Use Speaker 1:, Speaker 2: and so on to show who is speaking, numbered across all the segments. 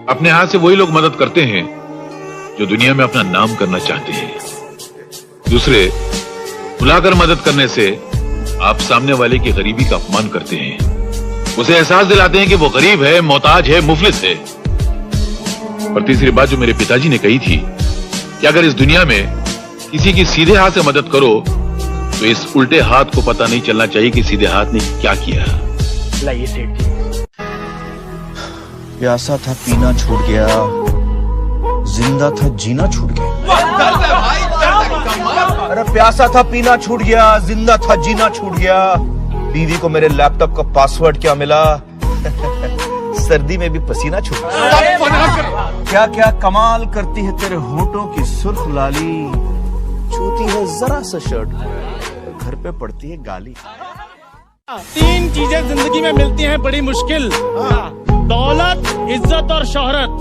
Speaker 1: अपने हाथ से वही लोग मदद करते हैं जो दुनिया में अपना नाम करना चाहते हैं। दूसरे बुलाकर मदद करने से आप सामने वाले की गरीबी का अपमान करते हैं, उसे एहसास दिलाते हैं कि वो गरीब है, मोहताज है, मुफलिस है। और तीसरी बात जो मेरे पिताजी ने कही थी कि अगर इस दुनिया में किसी की सीधे हाथ से मदद करो तो इस उल्टे हाथ को पता नहीं चलना चाहिए कि सीधे हाथ ने क्या किया।
Speaker 2: लाइए सेठ जी।
Speaker 3: प्यासा था पीना छूट गया, जिंदा था जीना छूट गया। अरे प्यासा था पीना छूट गया, जिंदा था जीना छूट गया। बीवी को मेरे लैपटॉप का पासवर्ड क्या मिला? सर्दी में भी पसीना छूट गया। क्या क्या कमाल करती है तेरे होठों की सुर्ख लाली, छूती है जरा सा शर्ट घर पे पड़ती है गाली।
Speaker 4: 3 चीजें जिंदगी में मिलती हैं बड़ी मुश्किल, दौलत, इज्जत और शोहरत।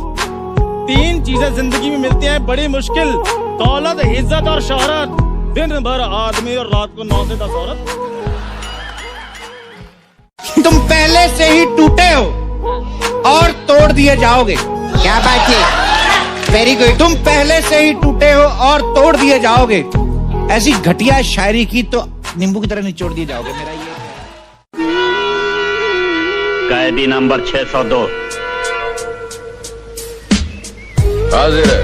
Speaker 4: 3 चीजें जिंदगी में मिलती हैं बड़ी मुश्किल, दौलत, इज्जत और शोहरत। दिन भर आदमी और रात को 9 से 10 औरत।
Speaker 5: तुम पहले से ही टूटे हो और तोड़ दिए जाओगे। क्या बात है, वेरी गुड। तुम पहले से ही टूटे हो और तोड़ दिए जाओगे। ऐसी घटिया शायरी की तो नींबू की तरह निचोड़ दिए जाओगे। मेरा ये
Speaker 2: कैदी नंबर 602
Speaker 1: हाजिर है।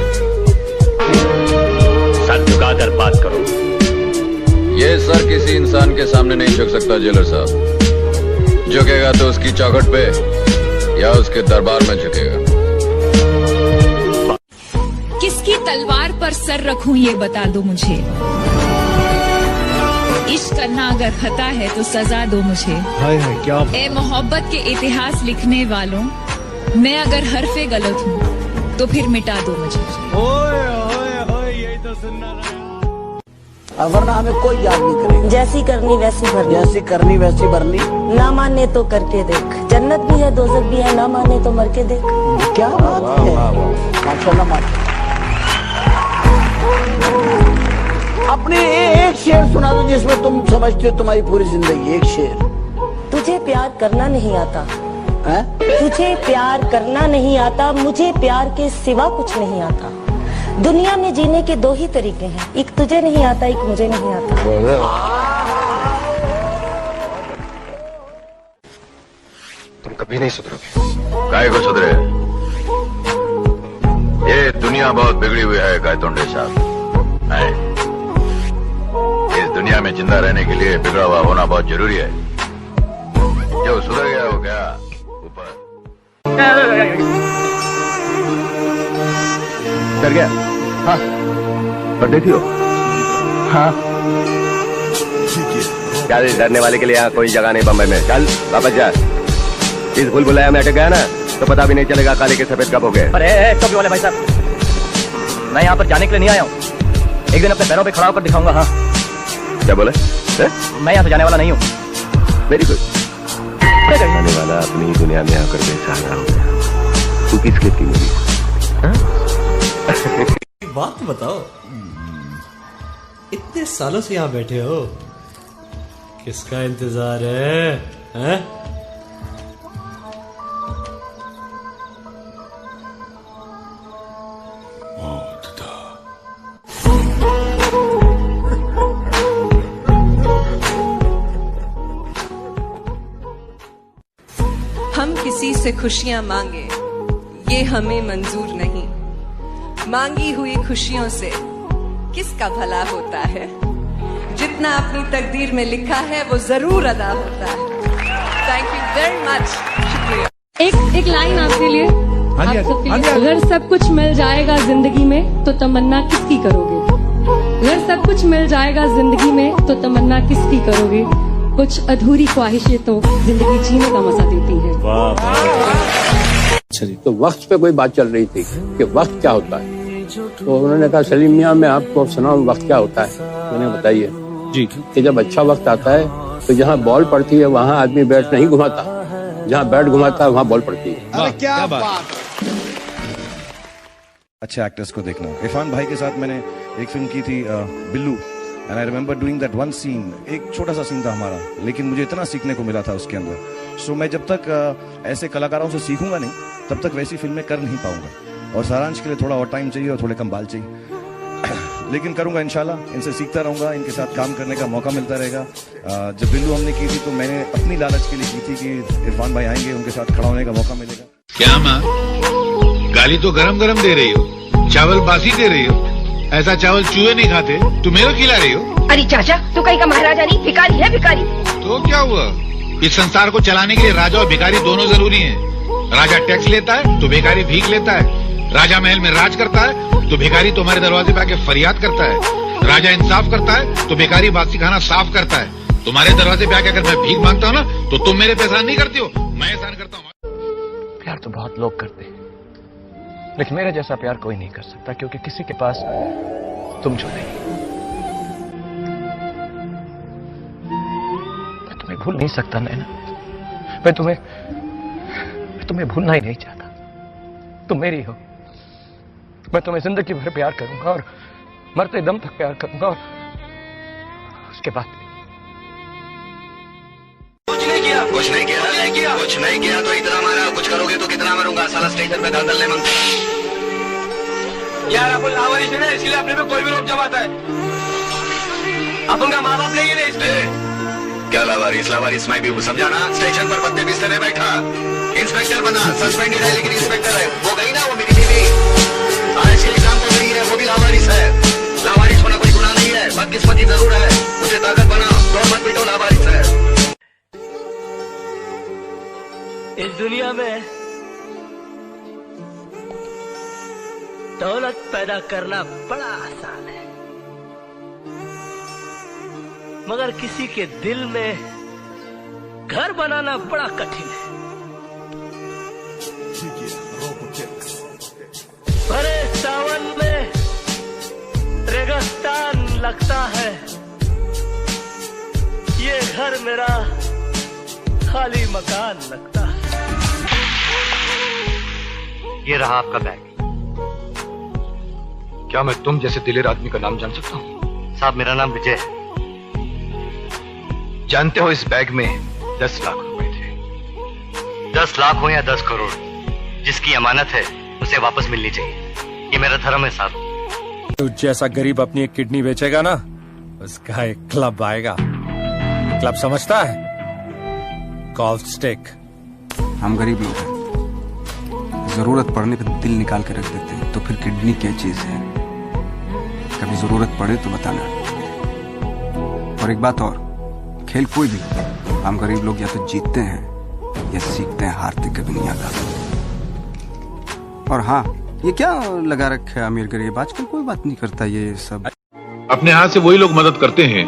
Speaker 2: सर झुकाकर बात करो।
Speaker 1: ये सर किसी इंसान के सामने नहीं झुक सकता जेलर साहब। झुकेगा तो उसकी चौखट पे या उसके दरबार में झुकेगा।
Speaker 6: किसकी तलवार पर सर रखूं ये बता दो मुझे। इश्क करना अगर खता है तो सजा दो मुझे।
Speaker 3: हाय हाय क्या
Speaker 6: ए मोहब्बत के इतिहास लिखने वालों, मैं अगर हरफे गलत हूँ तो फिर मिटा दो मुझे।
Speaker 4: ओए ओए ओए, यही तो सुनना था।
Speaker 7: वरना हमें कोई याद नहीं करेगा।
Speaker 8: जैसी करनी वैसी भरनी,
Speaker 7: जैसी करनी वैसी भरनी।
Speaker 8: ना माने तो करके देख, जन्नत भी है दोजख भी है, ना माने तो मर के देख।
Speaker 7: क्या बात है, माशाल्लाह माशाल्लाह। अपने एक शेर सुना दो जिसमें तुम समझते हो तुम्हारी पूरी जिंदगी। एक शेर।
Speaker 8: तुझे प्यार करना नहीं आता
Speaker 7: है?
Speaker 8: तुझे प्यार करना नहीं आता, मुझे प्यार के सिवा कुछ नहीं आता। दुनिया में जीने के 2 ही तरीके हैं, एक तुझे नहीं आता, एक मुझे नहीं आता।
Speaker 1: तुम कभी नहीं सुधरोगे। काहे को सुधरे? ये दुनिया बहुत बिगड़ी हुई है गायतोंडे साहब। इस दुनिया में जिंदा रहने के लिए बिगड़ा हुआ होना बहुत जरूरी है। जो सुधर गया हो गया ऊपर। डर गया? हाँ। और देखी हो? हाँ।
Speaker 9: चल, डरने वाले के लिए यहाँ कोई जगह नहीं बम्बई में। चल वापस जा। इस भूल भुलैया में अटक गया ना तो पता भी नहीं चलेगा काले के सफेद कब हो गए।
Speaker 2: अरे टोपी वाले भाई साहब, मैं यहाँ पर जाने के लिए नहीं आया हूँ। एक दिन अपने पैरों पे खड़ा होकर दिखाऊंगा। हाँ।
Speaker 9: क्या बोले?
Speaker 2: मैं यहाँ से जाने वाला नहीं हूँ।
Speaker 9: Very good. जाने वाला अपनी ही दुनिया में आकर बेसहारा हो गया। तू किस की मेरी?
Speaker 10: बात बताओ, इतने सालों से यहाँ बैठे हो, किसका इंतजार है? हैं?
Speaker 11: हम किसी से खुशियां मांगे ये हमें मंजूर नहीं, मांगी हुई खुशियों से किसका भला होता है। जितना अपनी तकदीर में लिखा है वो जरूर अदा होता है। थैंक यू वेरी मच, शुक्रिया।
Speaker 12: एक लाइन आपके लिए। अगर सब कुछ मिल जाएगा जिंदगी में तो तमन्ना किसकी करोगे? अगर सब कुछ मिल जाएगा जिंदगी में तो तमन्ना किसकी करोगे? कुछ अधूरी ख्वाहिशें तो जिंदगी जीने का मजा देती है।
Speaker 9: अच्छा जी, तो वक्त पे कोई बात चल रही थी कि वक्त क्या होता है, तो उन्होंने कहा सलीम मियां मैं आपको सुनाऊं वक्त क्या होता है। मैंने बताइए जी कि जब अच्छा वक्त आता है तो जहाँ बॉल पड़ती है वहाँ आदमी बैट नहीं घुमाता, जहाँ बैट घुमाता है वहाँ बॉल पड़ती है।
Speaker 3: अरे क्या बात। अच्छे एक्टर्स को देखना। इरफान भाई के साथ मैंने एक फिल्म की थी Billu, and I remember doing that one scene. एक छोटा सा सीन था हमारा, लेकिन मुझे इतना सीखने को मिला था उसके अंदर. सो मैं जब तक ऐसे कलाकारों से सीखूंगा नहीं, तब तक वैसी फिल्में कर नहीं पाऊंगा. और सारांश के लिए थोड़ा और टाइम चाहिए और थोड़े कम बाल चाहिए. लेकिन करूंगा इंशाल्लाह. इनसे सीखता रहूंगा, इनके साथ काम करने का मौका मिलता रहेगा. जब बिल्लू हमने की थी तो मैंने अपनी लालच के लिए की थी कि इरफान भाई आएंगे, उनके साथ खड़ा होने का मौका मिलेगा.
Speaker 1: क्या माँ, गाली तो गरम गरम दे रही हो, चावल बासी दे रही हो. ऐसा चावल चूहे नहीं खाते, तुम मेरे को खिला रही हो.
Speaker 8: अरे चाचा, तू कहीं का महाराजा नहीं, भिखारी है भिखारी.
Speaker 1: तो क्या हुआ, इस संसार को चलाने के लिए राजा और भिखारी दोनों जरूरी हैं. राजा टैक्स लेता है तो भिखारी भीख लेता है. राजा महल में राज करता है तो भिखारी तुम्हारे दरवाजे पे आके फरियाद करता है. राजा इंसाफ करता है तो भिखारी बासी खाना साफ करता है. तुम्हारे दरवाजे पे आके अगर मैं भीख मांगता हूँ ना, तो तुम मेरे पे एहसान नहीं करती हो, मैं एहसान करता हूँ.
Speaker 2: प्यार तो बहुत लोग करते हैं, लेकिन मेरे जैसा प्यार कोई नहीं कर सकता, क्योंकि किसी के पास तुम जो नहीं. मैं तुम्हें भूल नहीं सकता नैना. मैं तुम्हें भूलना ही नहीं चाहता. तुम मेरी हो. मैं तुम्हें जिंदगी भर प्यार करूंगा और मरते दम तक प्यार करूंगा. और उसके बाद
Speaker 13: कुछ नहीं किया तो इतना मारा. कुछ करोगे तो कितना मारूंगा. साला स्टेशन पे दलदल नहीं मांगते यार. अपन लावारिश है ना, इसलिए अपने पे कोई भी रोक जमाता है. अपन का माँ बाप नहीं है इसलिए. क्या लावारिस मैं भी हूँ, समझाना. स्टेशन पर बंदे बिस्तर बैठा, इंस्पेक्टर बना, सस्पेंडेड है लेकिन इंस्पेक्टर है. वो गई ना, वो मेरी बीवी आज के काम कर रही है, वो भी लावारिस है. लावारिस होना कोई गुनाह नहीं है, बदकिस्मती जरूर है. मुझे ताकत बना, दौड़ मत पीटो, लावारिस है.
Speaker 7: इस दुनिया में दौलत पैदा करना बड़ा आसान है, मगर किसी के दिल में घर बनाना बड़ा कठिन है. भरे सावन में रेगिस्तान लगता है, ये घर मेरा खाली मकान लगता है.
Speaker 2: ये रहा आपका बैग. क्या मैं तुम जैसे दिलेर आदमी का नाम जान सकता हूँ? साहब, मेरा नाम विजय है. जानते हो, इस बैग में 10 लाख रुपए थे. 10 लाख हो या 10 करोड़, जिसकी अमानत है उसे वापस मिलनी चाहिए. ये मेरा धर्म है साहब.
Speaker 10: तो जैसा गरीब अपनी एक किडनी बेचेगा ना, उसका एक क्लब आएगा. क्लब समझता है? Golf stick.
Speaker 14: हम गरीब लोग हैं, जरूरत पड़ने पर दिल निकाल के रख देते हैं. तो फिर किडनी क्या चीज है? कभी जरूरत पड़े तो बताना. और एक बात और, खेल कोई भी, हम गरीब लोग या तो जीतते हैं या सीखते हैं. हारते कभी नहीं आता. और हाँ, ये क्या लगा रखा है अमीर गरीब, आजकल कोई बात नहीं करता ये सब.
Speaker 1: अपने हाथ से वही लोग मदद करते हैं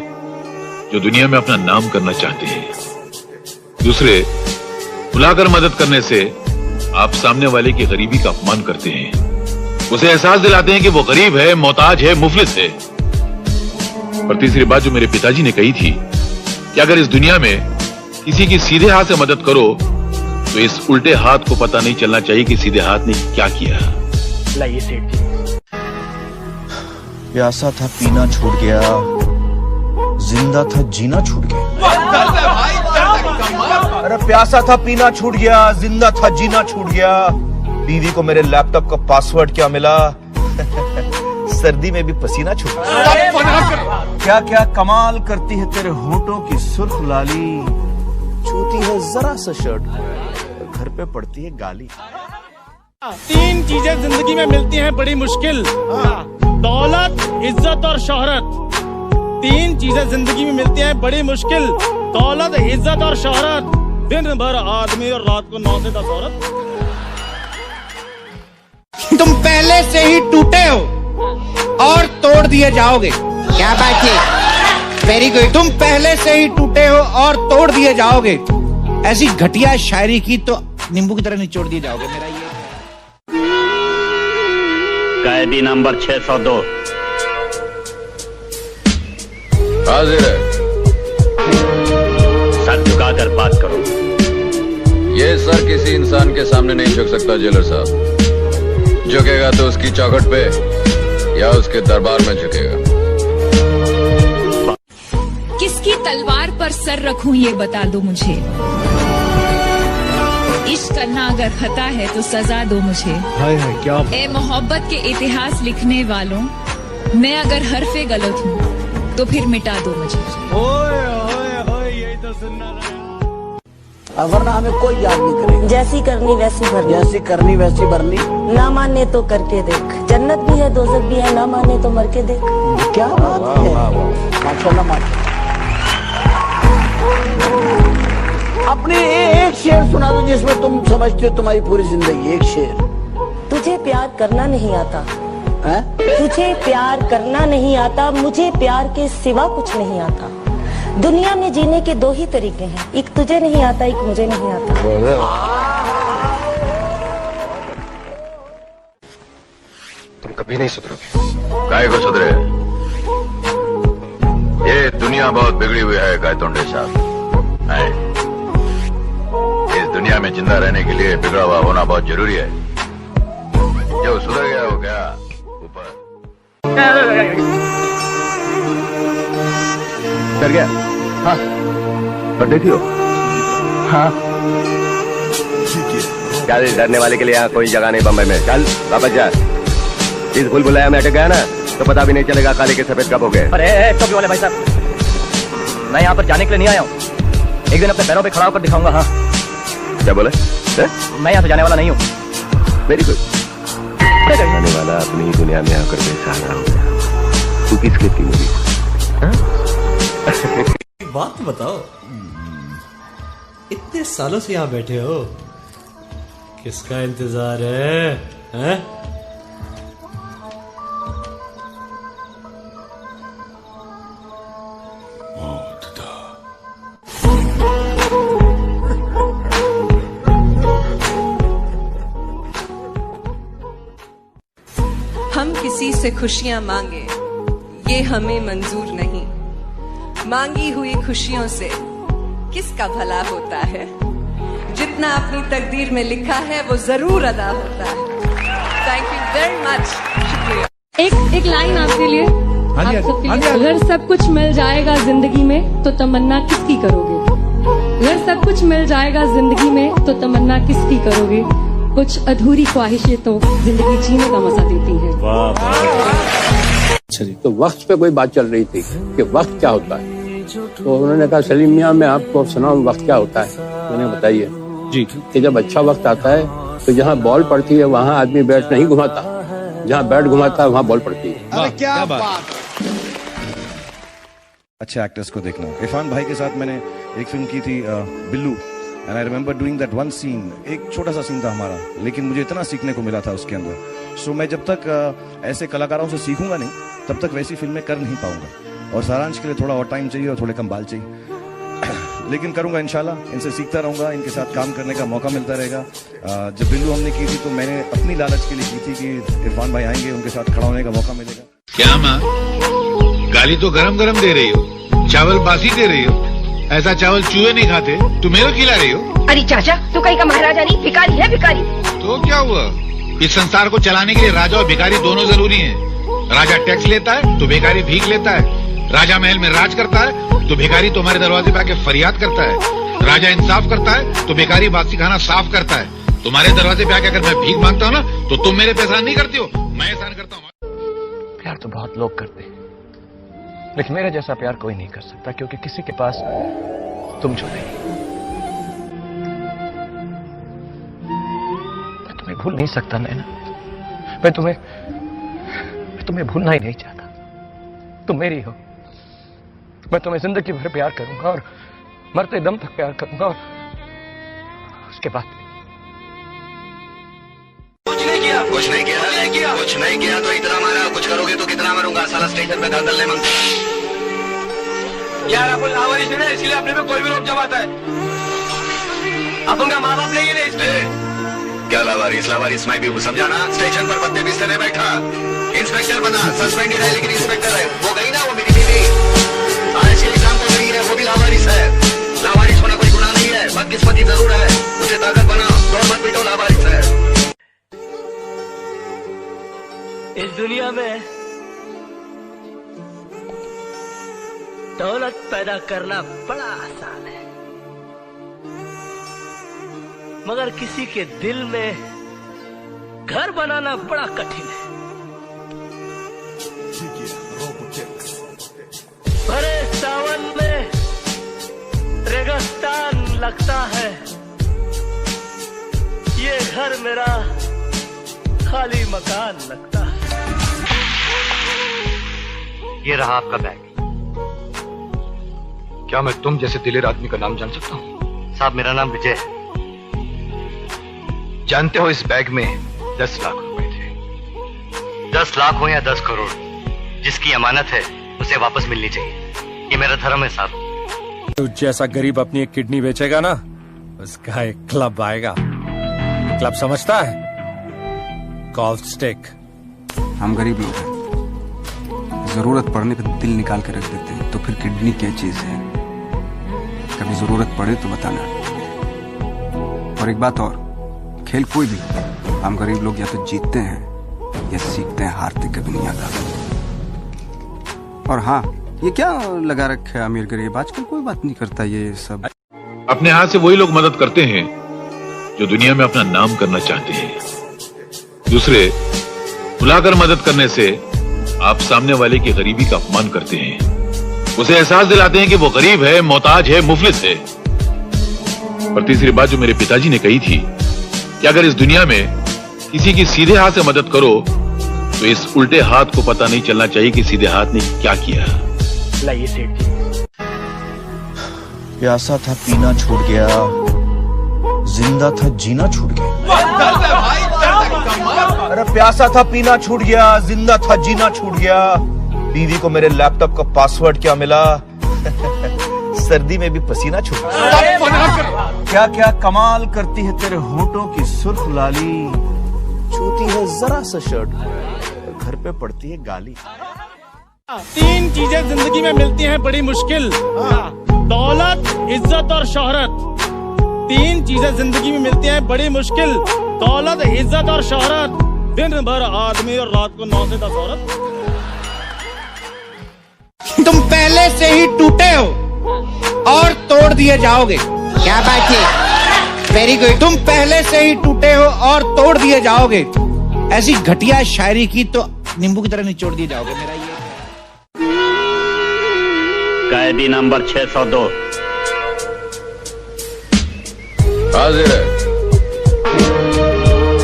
Speaker 1: जो दुनिया में अपना नाम करना चाहते हैं. दूसरे बुलाकर मदद करने से आप सामने वाले की गरीबी का अपमान करते हैं. उसे एहसास दिलाते हैं कि वो गरीब है, मोहताज है, मुफलिस है. और तीसरी बात जो मेरे पिताजी ने कही थी कि अगर इस दुनिया में किसी की सीधे हाथ से मदद करो तो इस उल्टे हाथ को पता नहीं चलना चाहिए कि सीधे हाथ ने क्या किया.
Speaker 2: लाइए सेठ जी.
Speaker 3: प्यासा था पीना छूट गया, जिंदा था जीना छूट गया. अरे प्यासा था पीना छूट गया, जिंदा था जीना छूट गया. बीवी को मेरे लैपटॉप का पासवर्ड क्या मिला. सर्दी में भी पसीना छूट गया. क्या क्या कमाल करती है तेरे होठों की सुर्ख लाली. छूती है जरा सा शर्ट, घर पे पड़ती है गाली.
Speaker 4: 3 चीजें जिंदगी में मिलती हैं बड़ी मुश्किल. दौलत, इज्जत और शोहरत. 3 चीजें जिंदगी में मिलती हैं बड़ी मुश्किल. दौलत, इज्जत और शोहरत. दिन भर आदमी और रात को 9 से 10 औरत.
Speaker 5: तुम पहले से ही टूटे हो और तोड़ दिए जाओगे. क्या बात है, वेरी गुड. तुम पहले से ही टूटे हो और तोड़ दिए जाओगे. ऐसी घटिया शायरी की तो नींबू की तरह निचोड़ दिए जाओगे. मेरा ये
Speaker 15: कैदी नंबर 602
Speaker 1: हाजिर है.
Speaker 15: सर झुकाकर बात करो.
Speaker 1: ये सर किसी इंसान के सामने नहीं झुक सकता जेलर साहब. झुकेगा तो उसकी चौखट पे या उसके दरबार में झुकेगा.
Speaker 6: तलवार पर सर रखूं ये बता दो मुझे। इश्क करना अगर खता है तो सजा दो मुझे।
Speaker 4: हाय हाय क्या
Speaker 6: ए मोहब्बत के इतिहास लिखने वालों, मैं अगर हरफे गलत हूँ तो फिर मिटा दो मुझे।
Speaker 4: ओए ओए ओए यही तो सुनना था।
Speaker 7: वरना हमें कोई याद नहीं करेगा।
Speaker 8: जैसी करनी वैसी भरनी,
Speaker 7: जैसी करनी वैसी भरनी।
Speaker 8: ना माने तो करके देख, जन्नत भी है दोजख भी है, ना माने तो मर के देख।
Speaker 7: क्या बात है, माशाल्लाह माशाल्लाह। अपने एक शेर सुना दो जिसमें तुम समझते हो तुम्हारी पूरी जिंदगी। एक शेर।
Speaker 8: तुझे प्यार करना नहीं आता
Speaker 7: है?
Speaker 8: तुझे प्यार करना नहीं आता, मुझे प्यार के सिवा कुछ नहीं आता। दुनिया में जीने के दो ही तरीके हैं, एक तुझे नहीं आता, एक मुझे नहीं आता।
Speaker 2: तुम कभी नहीं सुधरोगे।
Speaker 13: काय को सुधरे? ये दुनिया बहुत बिगड़ी हुई है गायतोंडे साहब। है। इस दुनिया में जिंदा रहने के लिए बिगड़ा हुआ होना बहुत जरूरी है। जो सुधर गया हो गया ऊपर।
Speaker 2: डर गया? हाँ। और देखियो? हाँ।
Speaker 13: चल, डरने वाले के लिए यहाँ कोई जगह नहीं बम्बई में। चल वापस जा। इस भूल भुलैया में अटक गया ना तो पता भी नहीं चलेगा काले के सफेद कब हो गए।
Speaker 2: अरे टोपी वाले भाई साहब, मैं यहाँ पर जाने के लिए नहीं आया हूँ। एक दिन अपने पैरों पे खड़ा होकर दिखाऊंगा। हाँ।
Speaker 13: क्या बोले?
Speaker 2: मैं यहाँ से जाने वाला नहीं हूँ।
Speaker 13: Very good. जाने वाला अपनी दुनिया में आकर बेसहारा हो गया। तू किस खेत की मूवी?
Speaker 16: बात बताओ, इतने सालों से यहाँ बैठे हो, किसका इंतजार है? हैं?
Speaker 11: हम किसी से खुशियां मांगे ये हमें मंजूर नहीं। मांगी हुई खुशियों से किसका भला होता है? जितना अपनी तकदीर में लिखा है वो जरूर अदा होता है। Thank you very much. शुक्रिया।
Speaker 12: एक लाइन आपके लिए, आप सबके लिए। अगर सब कुछ मिल जाएगा जिंदगी में तो तमन्ना किसकी करोगे? अगर सब कुछ मिल जाएगा जिंदगी में तो तमन्ना किसकी करोगे? कुछ अधूरी ख्वाहिशें तो जिंदगी जीने का मजा देती हैं।
Speaker 9: अच्छा जी, तो वक्त पे कोई बात चल रही थी कि वक्त क्या होता है, तो उन्होंने कहा सलीम मियां मैं आपको सुनाऊं वक्त क्या होता है। मैंने बताइए जी कि जब अच्छा वक्त आता है तो जहाँ बॉल पड़ती है वहाँ आदमी बैट नहीं घुमाता, जहाँ बैट घुमाता है वहाँ बॉल पड़ती है।
Speaker 5: अरे क्या बात।
Speaker 17: अच्छे एक्टर्स को देखना। इरफान भाई के साथ मैंने एक फिल्म की थी Billu, and I remember doing that one scene. एक छोटा सा सीन था हमारा, लेकिन मुझे इतना सीखने को मिला था उसके अंदर। सो मैं जब तक ऐसे कलाकारों से सीखूंगा नहीं तब तक वैसी फिल्में कर नहीं पाऊंगा। और सारांश के लिए थोड़ा और टाइम चाहिए और थोड़े कम बाल चाहिए, लेकिन करूंगा इंशाल्लाह। इनसे सीखता रहूंगा, इनके साथ काम करने का मौका मिलता रहेगा। जब बिल्लू हमने की थी तो मैंने अपनी लालच के लिए की थी कि इरफान भाई आएंगे, उनके साथ खड़ा होने का मौका मिलेगा।
Speaker 1: क्या माँ, गाली तो गरम गरम दे रही हो, चावल बासी दे रही हो। ऐसा चावल चूहे नहीं खाते, तुम मेरे खिला रही हो।
Speaker 18: अरे चाचा, तू कहीं का महाराजा नहीं, भिखारी है भिखारी।
Speaker 1: तो क्या हुआ? इस संसार को चलाने के लिए राजा और भिखारी दोनों जरूरी हैं। राजा टैक्स लेता है तो भिखारी भीख लेता है। राजा महल में राज करता है तो भिखारी तुम्हारे दरवाजे पे आके फरियाद करता है। राजा इंसाफ करता है तो भिखारी बासी खाना साफ करता है। तुम्हारे दरवाजे पे आके अगर मैं भीख मांगता हूँ ना तो तुम मेरे पे एहसान नहीं करती हो, मैं एहसान करता हूँ।
Speaker 2: प्यार तो बहुत लोग करते हैं, लेकिन मेरे जैसा प्यार कोई नहीं कर सकता, क्योंकि किसी के पास तुम जो नहीं। मैं तुम्हें भूल नहीं सकता नैना। मैं तुम्हें भूलना ही नहीं चाहता। तुम मेरी हो। मैं तुम्हें जिंदगी भर प्यार करूंगा और मरते दम तक प्यार करूंगा, और उसके बाद
Speaker 13: कुछ नहीं किया तो इतना मारा, कुछ करोगे तो कितना मरूंगा। साला स्टेशन पे दाखिल नहीं मांगता यार। अपन लावारिस है ना, इसलिए अपने पे कोई भी रोक जमाता है। अपन का माँ बाप नहीं है इसलिए। क्या लावारिस? लावारिस मैं भी हूँ, समझाना। स्टेशन पर बंदे बिस्तर बैठा, इंस्पेक्टर बना, सस्पेंडेड है लेकिन इंस्पेक्टर है। वो गई ना वो मेरी बीवी, आज के एग्जाम को गई है, वो भी लावारिस है। लावारिस होना कोई गुनाह नहीं है, बदकिस्मती जरूर है। उसे ताकत बना, दौड़ मत पीटो, लावारिस है।
Speaker 19: इस दुनिया में
Speaker 2: दौलत पैदा करना बड़ा आसान है, मगर किसी के दिल में घर बनाना बड़ा कठिन है। भरे सावन में रेगिस्तान लगता है, ये घर मेरा खाली मकान लगता है।
Speaker 19: ये रहा आपका बैग। क्या मैं तुम जैसे दिलेर आदमी का नाम जान सकता हूँ?
Speaker 15: साहब मेरा नाम विजय है।
Speaker 19: जानते हो इस बैग में 10 लाख रुपए थे।
Speaker 15: 10 लाख हो या 10 करोड़, जिसकी अमानत है उसे वापस मिलनी चाहिए, ये मेरा धर्म है साहब।
Speaker 10: तो जैसा गरीब अपनी एक किडनी बेचेगा ना, उसका एक क्लब आएगा। क्लब समझता है? Golf stick.
Speaker 14: हम गरीब लोग हैं, जरूरत पड़ने पर दिल निकाल के रख देते हैं, तो फिर किडनी क्या चीज है? कभी जरूरत पड़े तो बताना। और एक बात और, खेल कोई भी, हम गरीब लोग या तो जीतते हैं या सीखते हैं हारते कभी नहीं आता। और हाँ, ये क्या लगा रखा है अमीर गरीब, आजकल कोई बात नहीं करता ये सब।
Speaker 1: अपने हाथ से वही लोग मदद करते हैं जो दुनिया में अपना नाम करना चाहते हैं। दूसरे बुलाकर मदद करने से आप सामने वाले की गरीबी का अपमान करते हैं, उसे एहसास दिलाते हैं कि वो गरीब है, मोहताज है, मुफलिस है। और तीसरी बात जो मेरे पिताजी ने कही थी कि अगर इस दुनिया में किसी की सीधे हाथ से मदद करो तो इस उल्टे हाथ को पता नहीं चलना चाहिए कि सीधे हाथ ने क्या किया।
Speaker 2: लाइए सेठ जी।
Speaker 3: प्यासा था पीना छूट गया, जिंदा था जीना छूट गया। अरे प्यासा था पीना छूट गया, जिंदा था जीना छूट गया। बीवी को मेरे लैपटॉप का पासवर्ड क्या मिला? सर्दी में भी पसीना छूट गया। क्या क्या कमाल करती है तेरे होठों की सुर्ख लाली, छूती है जरा सा शर्ट, घर पे पड़ती है गाली।
Speaker 4: 3 चीजें जिंदगी में मिलती हैं बड़ी मुश्किल, दौलत, इज्जत और शोहरत। 3 चीजें जिंदगी में मिलती हैं बड़ी मुश्किल, दौलत, इज्जत और शोहरत। दिन भर आदमी और रात को 9 से 10 औरत।
Speaker 5: तुम पहले से ही टूटे हो और तोड़ दिए जाओगे। क्या बात है, वेरी गुड। तुम पहले से ही टूटे हो और तोड़ दिए जाओगे। ऐसी घटिया शायरी की तो नींबू की तरह निचोड़ दिए जाओगे। मेरा ये
Speaker 15: कैदी नंबर 602
Speaker 1: हाजिर है।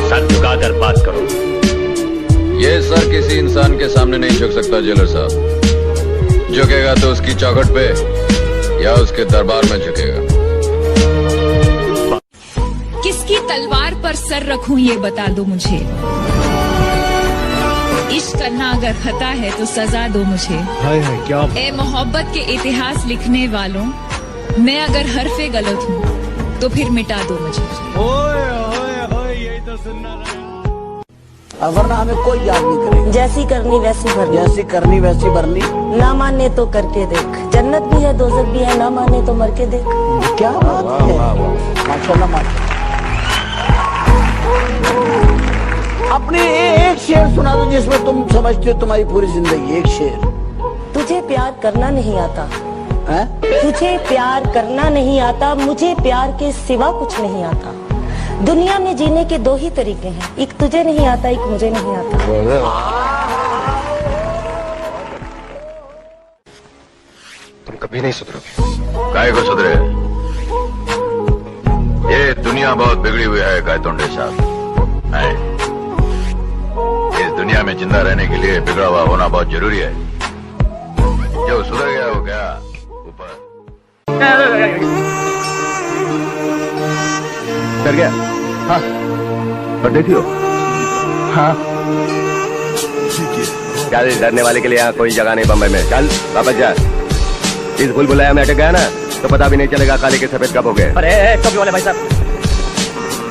Speaker 15: सर झुकाकर बात करो।
Speaker 1: ये सर किसी इंसान के सामने नहीं झुक सकता जेलर साहब। झुकेगा तो उसकी चौखट पे या उसके दरबार में झुकेगा।
Speaker 6: किसकी तलवार पर सर रखूं ये बता दो मुझे। इश्क करना अगर खता है तो सजा दो मुझे।
Speaker 16: क्या
Speaker 6: ए मोहब्बत के इतिहास लिखने वालों, मैं अगर हरफे गलत हूँ तो फिर मिटा दो मुझे।
Speaker 4: यही तो सुनना था।
Speaker 7: वरना हमें कोई याद नहीं करेगा।
Speaker 8: जैसी करनी वैसी भरनी,
Speaker 7: जैसी करनी वैसी भरनी।
Speaker 8: ना माने तो करके देख, जन्नत भी है दोजख भी है, ना माने तो मर के देख।
Speaker 7: क्या बात है, माशाल्लाह माशाल्लाह। अपने एक शेर सुना दो जिसमें तुम समझते हो तुम्हारी पूरी जिंदगी। एक शेर।
Speaker 8: तुझे प्यार करना नहीं आता
Speaker 7: है?
Speaker 8: तुझे प्यार करना नहीं आता, मुझे प्यार के सिवा कुछ नहीं आता। दुनिया में जीने के 2 ही तरीके हैं, एक तुझे नहीं आता, एक मुझे नहीं आता।
Speaker 19: तुम कभी नहीं सुधरोगे।
Speaker 1: काय को सुधरे? ये दुनिया बहुत बिगड़ी हुई है गायतोंडे साहब। इस दुनिया में जिंदा रहने के लिए बिगड़ा हुआ होना बहुत जरूरी है। जो सुधर गया वो गया ऊपर।
Speaker 19: डर गया? हाँ, और देखियो। हाँ, चल, डरने वाले के लिए यहाँ कोई जगह नहीं बम्बई में। चल वापस जा। इस भूल भुलैया में अटक गया ना तो पता भी नहीं चलेगा काले के सफेद कब हो गए।
Speaker 2: अरे कभी वाले भाई साहब,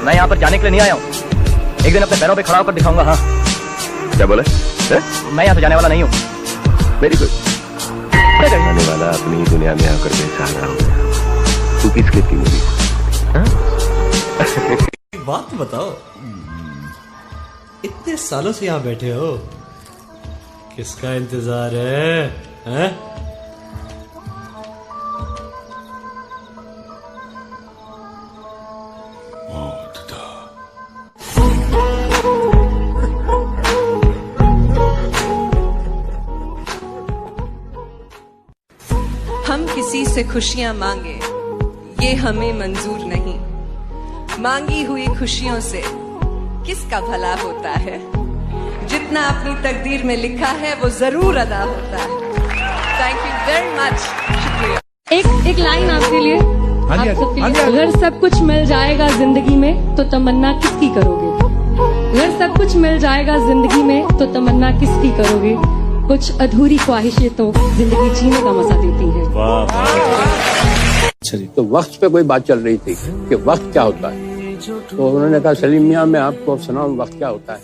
Speaker 2: मैं यहाँ पर जाने के लिए नहीं आया हूँ। एक दिन अपने पैरों पे खड़ा होकर दिखाऊंगा। हाँ,
Speaker 19: क्या बोले?
Speaker 2: मैं यहाँ से जाने वाला नहीं हूँ।
Speaker 19: Very good. जाने वाला अपनी ही दुनिया में आकर बेसहारा हो गया। तू किस खेत की मूवी?
Speaker 16: एक बात बताओ, इतने सालों से यहाँ बैठे हो, किसका इंतजार है?
Speaker 11: से खुशियां मांगे ये हमें मंजूर नहीं। मांगी हुई खुशियों से किसका भला होता है, जितना अपनी तकदीर में लिखा है वो जरूर अदा होता है। थैंक यू वेरी मच, शुक्रिया।
Speaker 12: एक लाइन आपके लिए, आप सबके लिए। अगर सब कुछ मिल जाएगा जिंदगी में तो तमन्ना किसकी करोगे? अगर सब कुछ मिल जाएगा जिंदगी में तो तमन्ना किसकी करोगे? कुछ अधूरी ख्वाहिशें तो जिंदगी जीने का मजा देती हैं।
Speaker 9: अच्छा जी, तो वक्त पे कोई बात चल रही थी कि वक्त क्या होता है, तो उन्होंने कहा सलीम मियां मैं आपको अब सुनाऊं वक्त क्या होता है।